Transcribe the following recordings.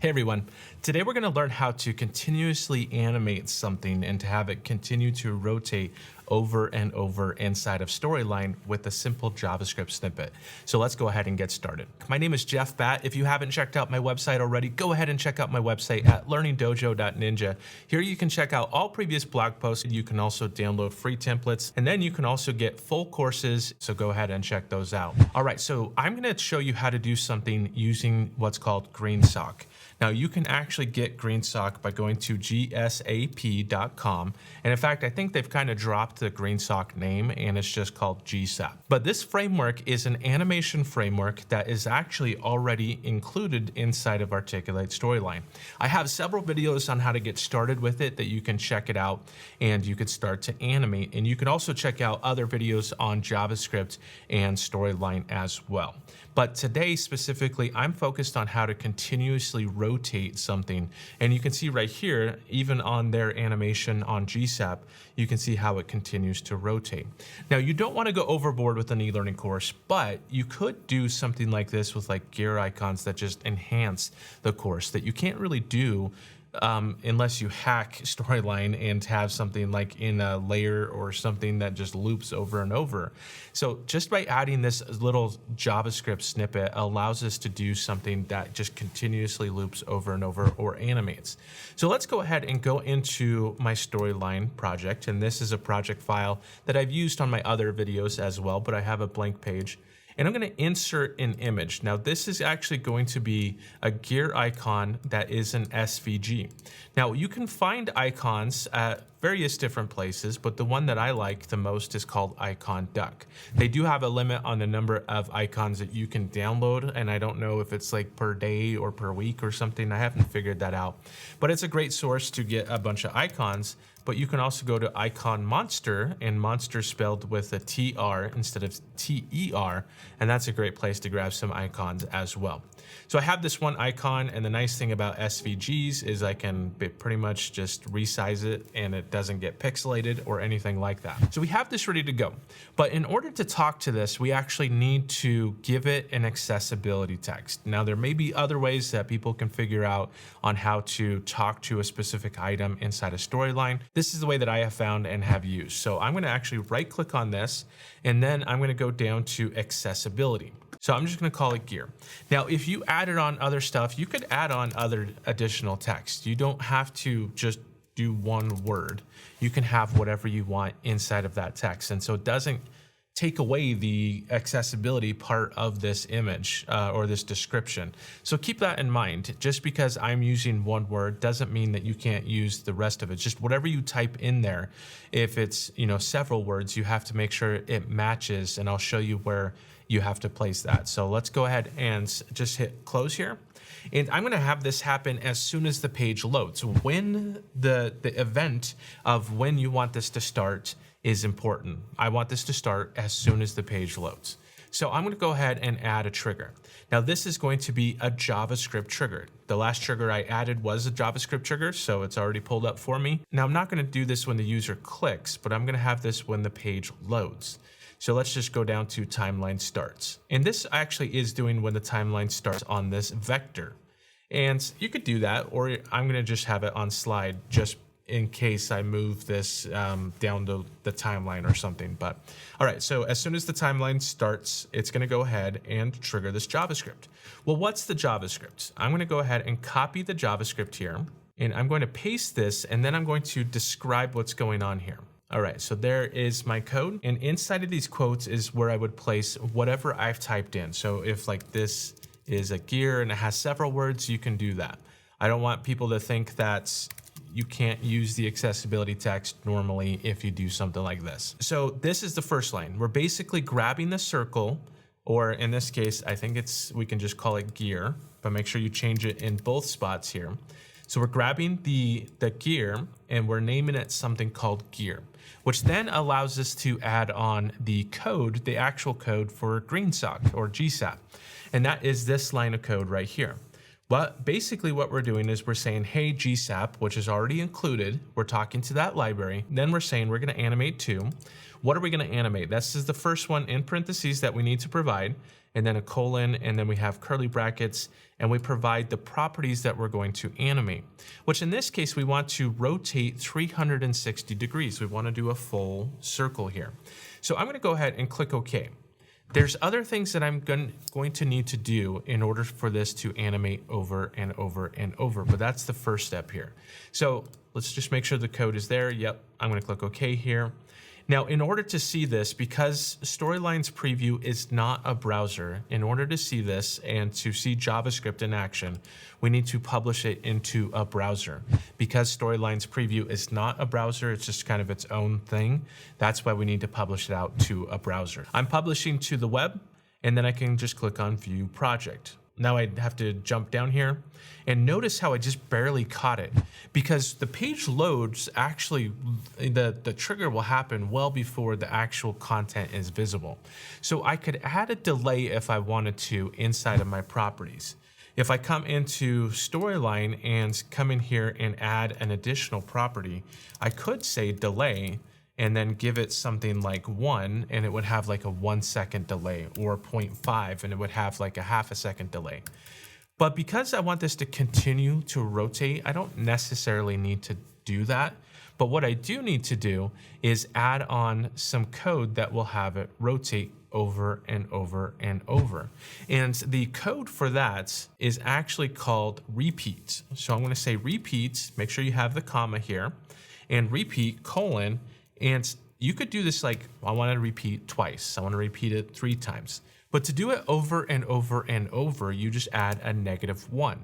Hey everyone, today we're going to learn how to continuously animate something and to have it continue to rotate over and over inside of Storyline with a simple JavaScript snippet. So let's go ahead and get started. My name is Jeff Batt. If you haven't checked out my website already, go ahead and check out my website at learningdojo.ninja. Here you can check out all previous blog posts. You can also download free templates, and then you can also get full courses. So go ahead and check those out. All right, so I'm going to show you how to do something using what's called GreenSock. Now you can actually get GreenSock by going to GSAP.com. And in fact, I think they've kind of dropped the GreenSock name and it's just called GSAP. But this framework is an animation framework that is actually already included inside of Articulate Storyline. I have several videos on how to get started with it that you can check it out and you could start to animate. And you can also check out other videos on JavaScript and Storyline as well. But today specifically, I'm focused on how to continuously rotate something. And you can see right here, even on their animation on GSAP, you can see how it continues to rotate. Now, you don't want to go overboard with an e-learning course, but you could do something like this with like gear icons that just enhance the course that you can't really do unless you hack Storyline and have something like in a layer or something that just loops over and over. So just by adding this little JavaScript snippet allows us to do something that just continuously loops over and over or animates. So let's go ahead and go into my Storyline project. And this is a project file that I've used on my other videos as well, but I have a blank page. And I'm going to insert an image. Now, this is actually going to be a gear icon that is an SVG. Now, you can find icons at various different places, but the one that I like the most is called Icon Duck. They do have a limit on the number of icons that you can download, and I don't know if it's like per day or per week or something. I haven't figured that out, but it's a great source to get a bunch of icons. But you can also go to Icon Monster, and Monster spelled with a TR instead of TER, and that's a great place to grab some icons as well. So I have this one icon, and the nice thing about SVGs is I can pretty much just resize it and it doesn't get pixelated or anything like that. So we have this ready to go. But in order to talk to this, we actually need to give it an accessibility text. Now, there may be other ways that people can figure out on how to talk to a specific item inside a Storyline. This is the way that I have found and have used. So I'm going to actually right click on this, and then I'm going to go down to accessibility. So I'm just going to call it gear. Now, if you added on other stuff, you could add on other additional text. You don't have to just do one word. You can have whatever you want inside of that text. And so it doesn't take away the accessibility part of this image or this description. So keep that in mind. Just because I'm using one word doesn't mean that you can't use the rest of it. Just whatever you type in there, if it's several words, you have to make sure it matches, and I'll show you where you have to place that. So let's go ahead and just hit close here. And I'm going to have this happen as soon as the page loads. When the event of when you want this to start is important. I want this to start as soon as the page loads. So I'm going to go ahead and add a trigger. Now, this is going to be a JavaScript trigger. The last trigger I added was a JavaScript trigger, so it's already pulled up for me. Now, I'm not going to do this when the user clicks, but I'm going to have this when the page loads. So let's just go down to timeline starts. And this actually is doing when the timeline starts on this vector. And you could do that, or I'm going to just have it on slide just in case I move this down the timeline or something. But all right, so as soon as the timeline starts, it's going to go ahead and trigger this JavaScript. Well, what's the JavaScript? I'm going to go ahead and copy the JavaScript here, and I'm going to paste this, and then I'm going to describe what's going on here. All right, so there is my code, and inside of these quotes is where I would place whatever I've typed in. So if like this is a gear and it has several words, you can do that. I don't want people to think that you can't use the accessibility text normally if you do something like this. So this is the first line. We're basically grabbing the circle, or in this case, I think we can just call it gear, but make sure you change it in both spots here. So we're grabbing the gear and we're naming it something called gear, which then allows us to add on the code, the actual code for GreenSock or GSAP. And that is this line of code right here. But basically what we're doing is we're saying, hey, GSAP, which is already included. We're talking to that library. Then we're saying we're going to animate to. What are we going to animate? This is the first one in parentheses that we need to provide, and then a colon, and then we have curly brackets, and we provide the properties that we're going to animate, which in this case, we want to rotate 360 degrees. We want to do a full circle here. So I'm going to go ahead and click OK. There's other things that I'm going to need to do in order for this to animate over and over and over, but that's the first step here. So let's just make sure the code is there. Yep, I'm going to click OK here. Now, in order to see this, because Storyline's preview is not a browser, in order to see this and to see JavaScript in action, we need to publish it into a browser. Because Storyline's preview is not a browser, it's just kind of its own thing. That's why we need to publish it out to a browser. I'm publishing to the web, and then I can just click on View Project. Now I have to jump down here and notice how I just barely caught it, because the page loads actually, the trigger will happen well before the actual content is visible. So I could add a delay if I wanted to inside of my properties. If I come into Storyline and come in here and add an additional property, I could say delay and then give it something like 1, and it would have like a 1 second delay, or 0.5, and it would have like a half a second delay. But because I want this to continue to rotate, I don't necessarily need to do that. But what I do need to do is add on some code that will have it rotate over and over and over. And the code for that is actually called repeat. So I'm going to say repeat, make sure you have the comma here, and repeat colon. And you could do this like, I want to repeat twice. I want to repeat it 3 times. But to do it over and over and over, you just add a -1.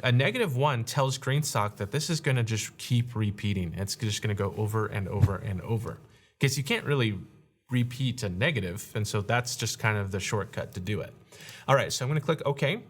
A -1 tells GreenSock that this is going to just keep repeating. It's just going to go over and over and over. Because you can't really repeat a negative. And so that's just kind of the shortcut to do it. All right, so I'm going to click OK.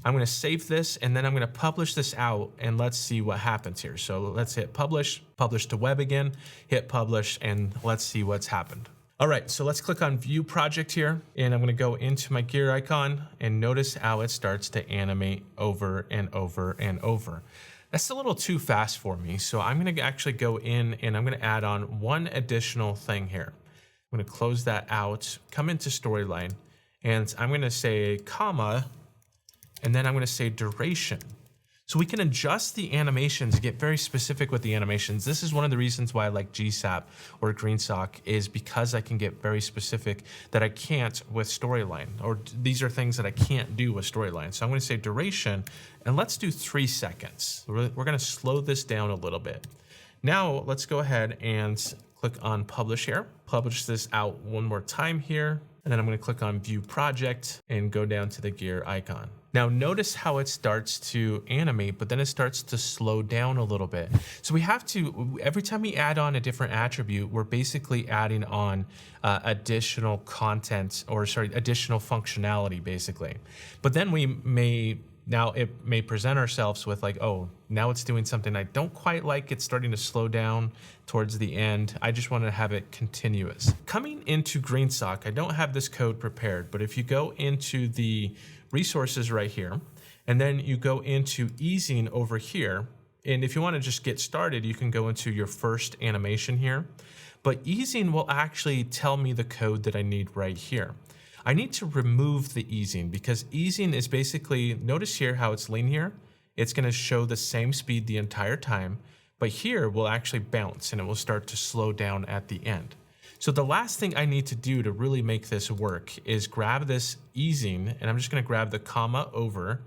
I'm going to save this, and then I'm going to publish this out, and let's see what happens here. So let's hit publish, publish to web again, hit publish, and let's see what's happened. All right, so let's click on View Project here, and I'm going to go into my gear icon, and notice how it starts to animate over and over and over. That's a little too fast for me, so I'm going to actually go in, and I'm going to add on one additional thing here. I'm going to close that out, come into Storyline, and I'm going to say comma, and then I'm going to say duration. So we can adjust the animations, get very specific with the animations. This is one of the reasons why I like GSAP or GreenSock, is because I can get very specific that I can't with Storyline, or these are things that I can't do with Storyline. So I'm going to say duration, and let's do 3 seconds. We're going to slow this down a little bit. Now let's go ahead and click on publish here. Publish this out one more time here. And then I'm going to click on View Project and go down to the gear icon. Now notice how it starts to animate, but then it starts to slow down a little bit. So we have to, every time we add on a different attribute, we're basically adding on additional content, or sorry, additional functionality basically. But then we may, now it may present ourselves with like, oh, now it's doing something I don't quite like. It's starting to slow down towards the end. I just want to have it continuous. Coming into GreenSock, I don't have this code prepared, but if you go into the resources right here, and then you go into easing over here, and if you want to just get started, you can go into your first animation here. But easing will actually tell me the code that I need right here. I need to remove the easing, because easing is basically, notice here how it's linear. It's going to show the same speed the entire time, but here will actually bounce and it will start to slow down at the end. So the last thing I need to do to really make this work is grab this easing, and I'm just going to grab the comma over,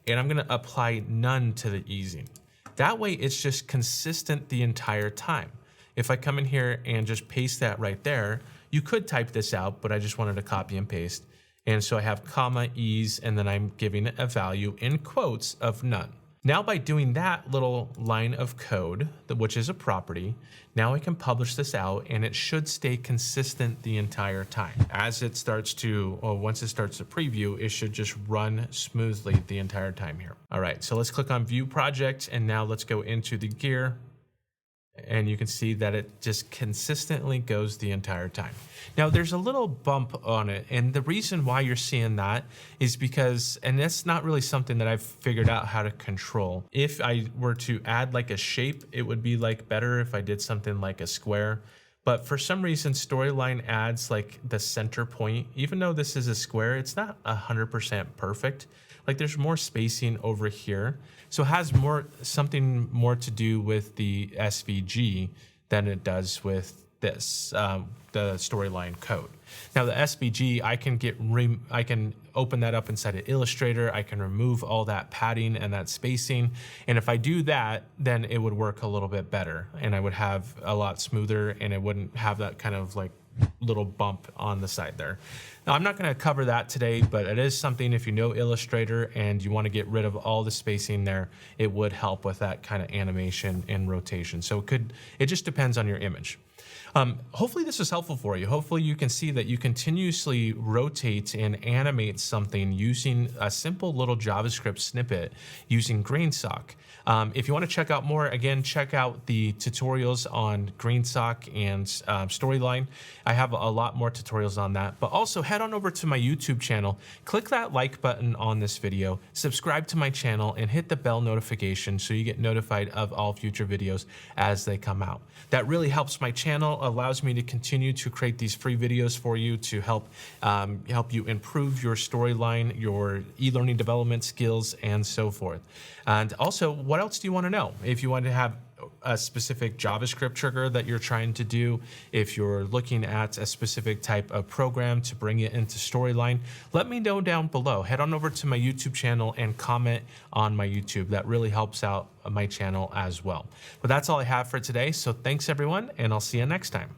and I'm going to apply none to the easing. That way it's just consistent the entire time. If I come in here and just paste that right there, you could type this out, but I just wanted to copy and paste. And so I have comma ease, and then I'm giving it a value in quotes of none. Now by doing that little line of code, which is a property, now I can publish this out, and it should stay consistent the entire time. As it starts to, or once it starts to preview, it should just run smoothly the entire time here. All right, so let's click on View Project, and now let's go into the gear. and you can see that it just consistently goes the entire time. Now there's a little bump on it, and the reason why you're seeing that is because, and that's not really something that I've figured out how to control. If I were to add like a shape, it would be like better if I did something like a square. But for some reason, Storyline adds like the center point. Even though this is a square, it's not 100% perfect. Like there's more spacing over here. So it has something more to do with the SVG than it does with this, the Storyline code. Now the SVG, I can open that up inside of Illustrator. I can remove all that padding and that spacing. And if I do that, then it would work a little bit better and I would have a lot smoother and it wouldn't have that kind of like little bump on the side there. Now I'm not going to cover that today, but it is something, if you know Illustrator and you want to get rid of all the spacing there, it would help with that kind of animation and rotation. So it just depends on your image. Hopefully this was helpful for you. Hopefully you can see that you continuously rotate and animate something using a simple little JavaScript snippet using GreenSock. If you want to check out more, again, check out the tutorials on GreenSock and Storyline. I have a lot more tutorials on that, but also head on over to my YouTube channel, click that like button on this video, subscribe to my channel, and hit the bell notification so you get notified of all future videos as they come out. That really helps my channel, allows me to continue to create these free videos for you to help you improve your Storyline, your e-learning development skills, and so forth. And also, what else do you want to know? If you want to have a specific JavaScript trigger that you're trying to do, if you're looking at a specific type of program to bring it into Storyline, let me know down below. Head on over to my YouTube channel and comment on my YouTube. That really helps out my channel as well. But that's all I have for today. So thanks everyone, and I'll see you next time.